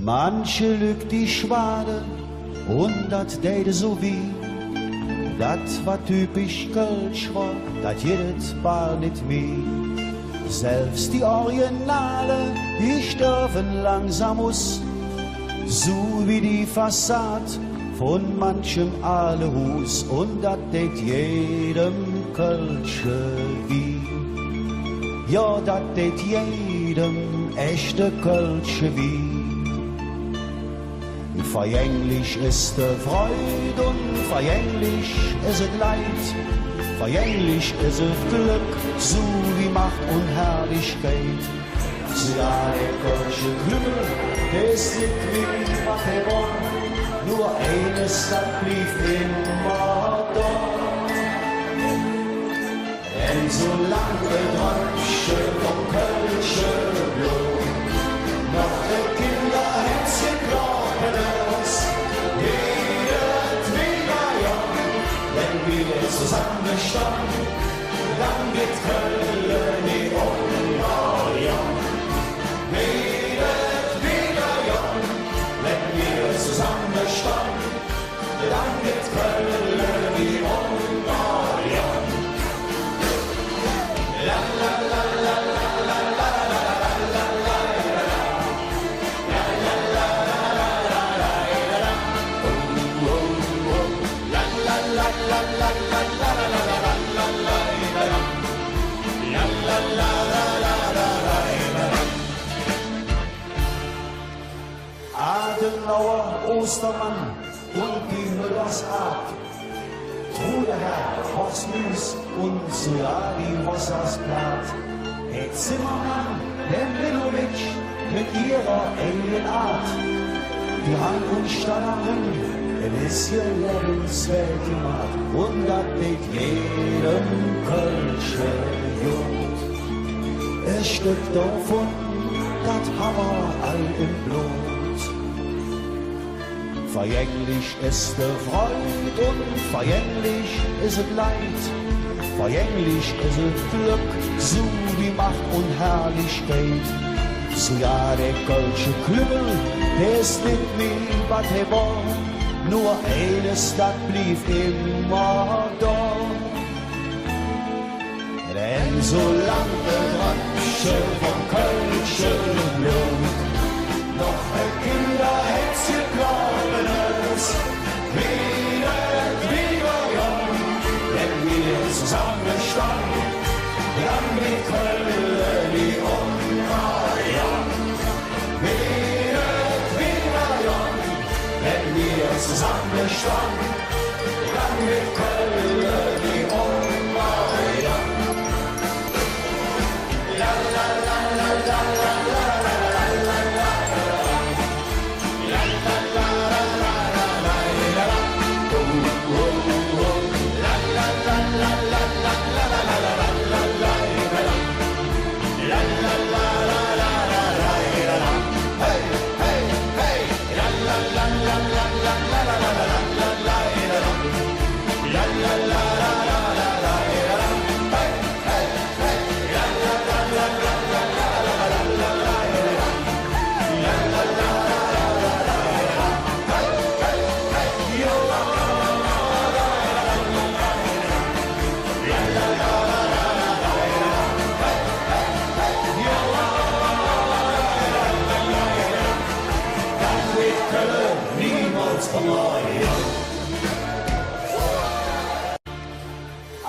Manche lügt die Schwade und dat deide so wie. Dat war typisch Kölsch war, dat jedes Ball nicht mehr. Selbst die Originale, die sterben langsam aus, so wie die Fassade von manchem Alehus. Und dat deed jedem Kölsche wie. Ja, dat deed jedem echte Kölsche wie. Vergänglich ist der Freud und vergänglich ist es Leid. Vergänglich ist es Glück, so wie Macht und Herrlichkeit. Ja, der Kölsche Klügel, der ist nicht wie was er war. Nur eines, das blieb immer da. Denn solange der Drömsche vom Kölsche Blut noch der Kinderherzchen glauben es, redet wieder jung, wenn wir zusammenstanden, dann geht Köln nie unter. Redet wieder jung, wenn wir zusammenstanden, dann geht Köln nie unter. La la la la la la la la la la la la la la la la Adenauer, Ostermann und die Müllersart, Trudeherr, Horst Mies und sogar die Wassersblatt. Herr Zimmermann, der Milovic mit ihrer Alienart, die Hand und Stadlerin, ein bisschen lebenswert gemacht. Und das mit jedem Kölsche Jod. Es steckt davon, das Hammer all im Blut. Vergänglich ist der Freud und vergänglich ist es Leid. Vergänglich ist es Glück, so wie Macht und Herrlichkeit. So ja, der Kölsche Klügel, der ist nicht mehr, was er war. Nur eines, das blieb immer da. Denn solange der Drömsche vom Kölsche Blut noch ein Kinderherzchen glauben es, redet wieder jung, wenn wir zusammenstanden, dann geht Köln nie unter. Redet wieder jung, wenn wir zusammenstanden, dann geht Köln nie unter. La la la la la la la la la la.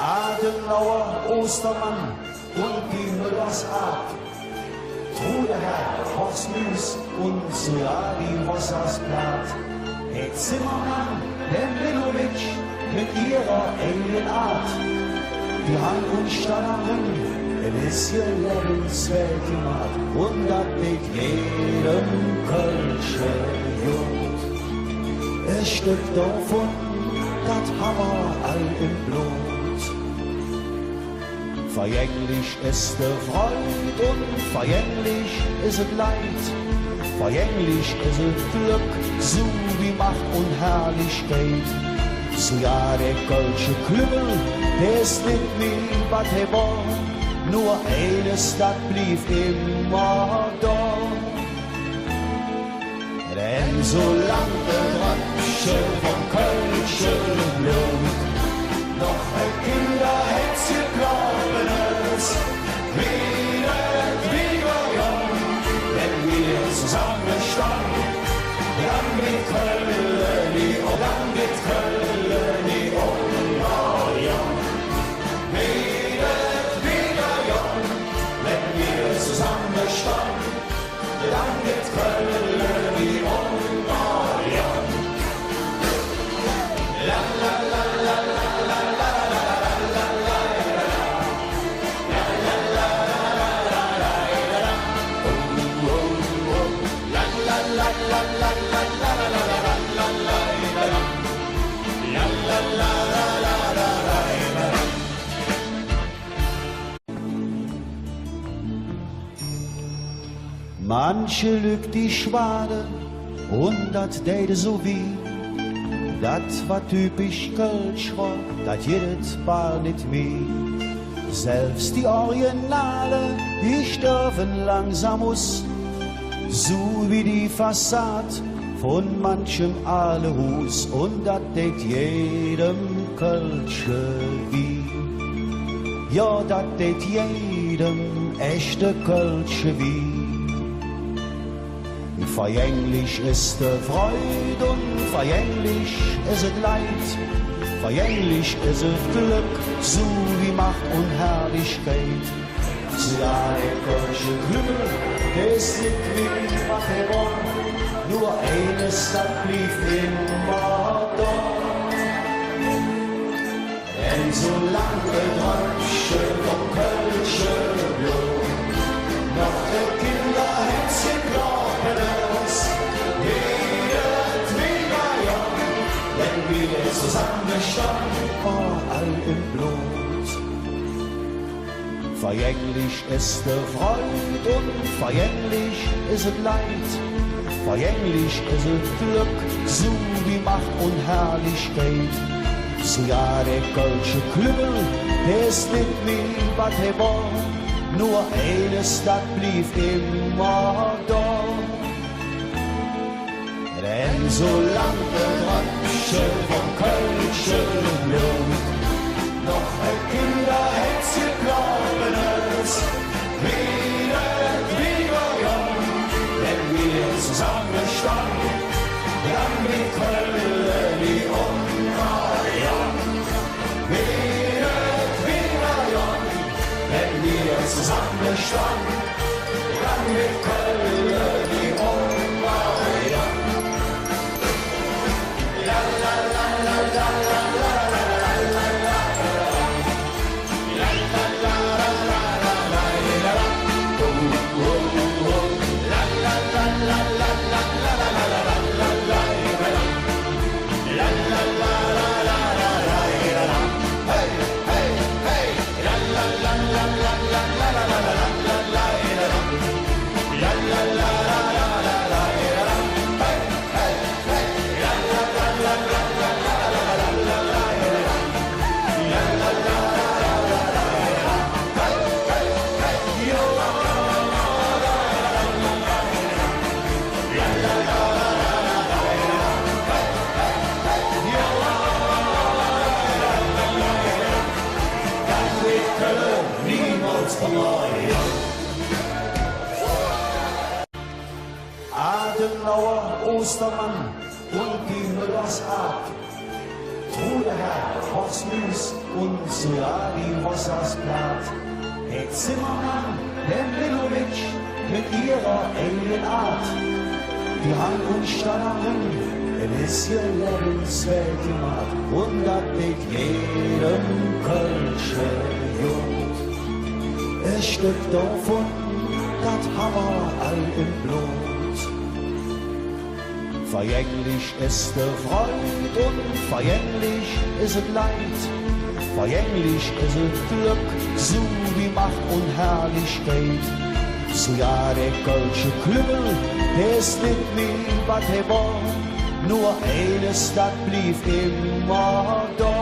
Adenauer, Ostermann und die Müllersart, Trudeherr, Horst Mies und sogar die Wassersblatt. Herr Zimmermann, der Milovic mit ihrer Alienart, die Hand und Stadlerin, ein bisschen lebenswert gemacht. Und das mit jedem Kölsche Jod. Es steckt davon, das Hammer all im Blut. Vergänglich ist der Freud und vergänglich ist es Leid. Vergänglich ist es Glück, so wie Macht und Herrlichkeit. So ja, der Kölsche Klügel, der ist nicht mehr, was er war. Nur eines, das blieb immer da. Denn solange Tröpfchen vom Kölschen Blut noch ein Kinderherz geglauben ist, wieder jung, wenn wir zusammenstanden, dann geht Köln die jung. Wieder jung, wenn wir zusammenstanden, dann geht Köln die jung. La la la la la la la la la la la la la la manche lügt die Schwade und dat deide so wie. Dat war typisch Kölsch, dat jedes Ball nicht mehr. Selbst die Originale, die sterben langsam aus, so wie die Fassade von manchem Ahlehus. Und dat det jedem Kölsche wie. Ja, dat det jedem echte Kölsche wie. Vergänglich ist die Freude und vergänglich ist es Leid. Vergänglich ist es Glück, so wie Macht und Herrlichkeit. Ja, der Kölsche Glück, der ist nicht wie was war. Nur eines, das blieb immer da. Denn solange Tröpfchen vom Kölsche Blut noch der Kinderherz geglauben ist, wieder jung, wenn wir zusammenstanden, all im Blut. Vergänglich ist die Freude und vergänglich ist es Leid. Vergänglich ist es Glück, so wie Macht und Herrlichkeit. So ja, der Kölsche Klüngel, der ist nicht mehr, was er war. Nur eines, das blieb immer da. Denn solange Tröpfchen vom Kölschen Blut noch ein Kinderherz geglauben ist, wieder jung, wenn wir zusammenstanden, dann wird Köln die jung. Wieder jung, wenn wir zusammenstanden, dann wird Köln die jung. La la la la la la la la la la Adenauer, Ostermann und die Müllersart. Trudeherr, Horst Müß und sogar die Rossersblatt. Der Zimmermann, der Milowitsch mit ihrer Alienart. Die Hand und Stanachen, ein bisschen lebenswert gemacht. Und das mit jedem Kölsche Jod. Ein Stück davon, das haben wir all im Blut. Vergänglich ist die Freude und vergänglich ist es Leid. Vergänglich ist es Glück, so wie Macht und Herrlichkeit. So ja, der Kölsche Klüngel, der ist nicht mehr, was er war. Nur eines, das blieb immer da.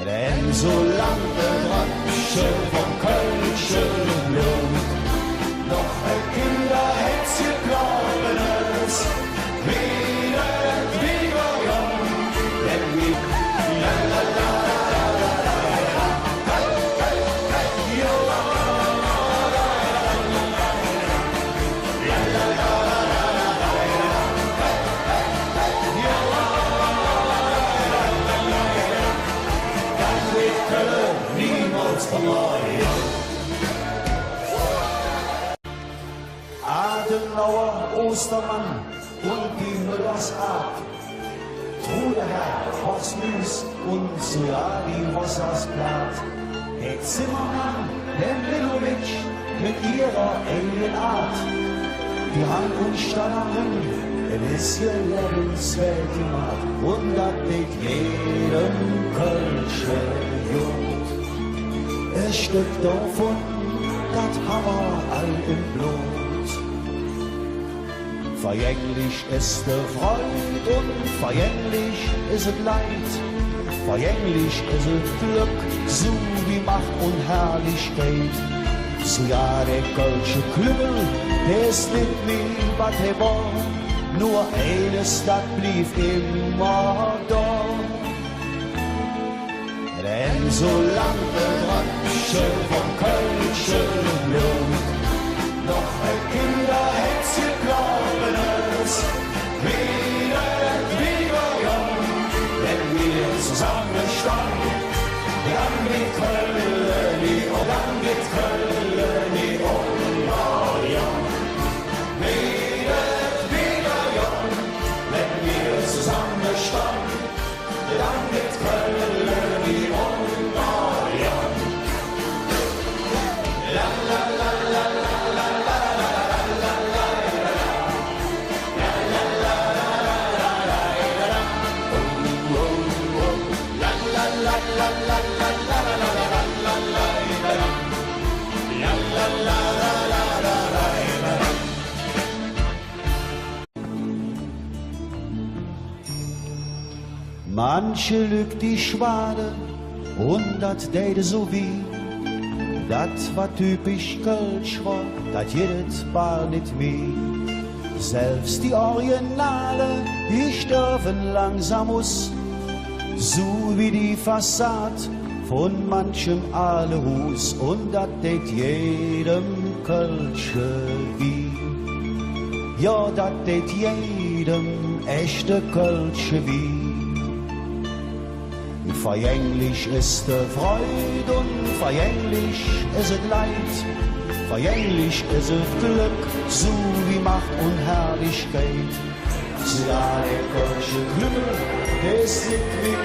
Denn solange Tröpfchen vom Kölschen Blut noch ein Kinderherz geglauben Gartenauer Ostermann und die Müllersart. Trudeherr, Horstmüs und sogar die Wassersblatt. Der Zimmermann, der Milowitsch mit ihrer Alienart. Die haben uns standen, ein bisschen lebenswert gemacht. Und das mit jedem Kölsche Jod. Ein Stück davon, das haben wir all im Blut. Vergänglich ist der Freud und vergänglich ist es Leid. Vergänglich ist es Glück, so wie Macht und Herrlichkeit. So ja, der kölsche Klüngel, der ist nicht mehr, was er war. Nur eines, das blieb immer da. Denn solange der Röpsche vom kölschen Blut noch ein Kinderherz glauben es, wieder jung, wenn wir zusammen standen, dann geht Köln, dann geht Köln, ja. Wieder jung, wenn wir zusammen standen, dann geht Köln, ja. La la la la la la la la la la Manche lügt die Schwade und dat deide so wie. Dat war typisch Kölsch war, dat jedet war nit mehr. Selbst die Originale, die sterben langsam aus, so wie die Fassade von manchem Ahlehus. Und dat det jedem Kölsche wie. Ja, dat det jedem echte Kölsche wie. Vergänglich ist der Freud und vergänglich ist es Leid. Vergänglich ist es Glück, so wie Macht und Herrlichkeit. Ja, der kölsche Klüngel, der ist nicht wie